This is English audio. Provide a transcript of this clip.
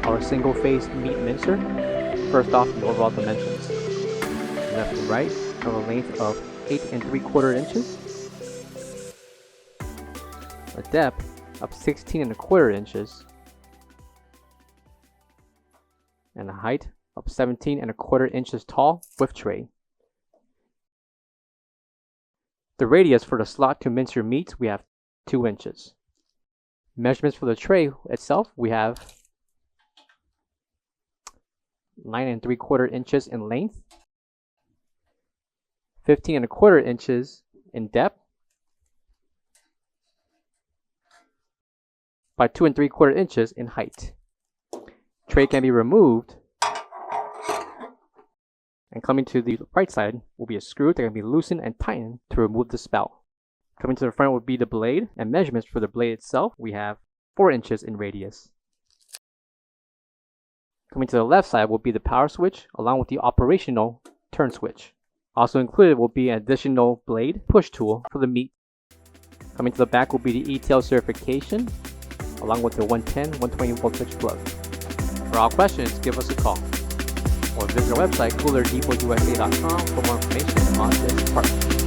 our single phase meat mincer. First off, the overall dimensions. Left to right, have a length of 8 3/4 inches, a depth of 16 1/4 inches, and a height of 17 1/4 inches tall with tray. The radius for the slot to mince your meats, we have 2 inches. Measurements for the tray itself, we have 9 3/4 inches in length, 15 1/4 inches in depth, by 2 3/4 inches in height. Tray can be removed, and coming to the right side will be a screw that can be loosened and tightened to remove the spout. Coming to the front would be the blade, and measurements for the blade itself, we have 4 inches in radius. Coming to the left side will be the power switch along with the operational turn switch. Also included will be an additional blade push tool for the meat. Coming to the back will be the ETL certification along with the 110, 120 voltage plug. For all questions, give us a call or visit our website coolerdepotUSA.com for more information on this part.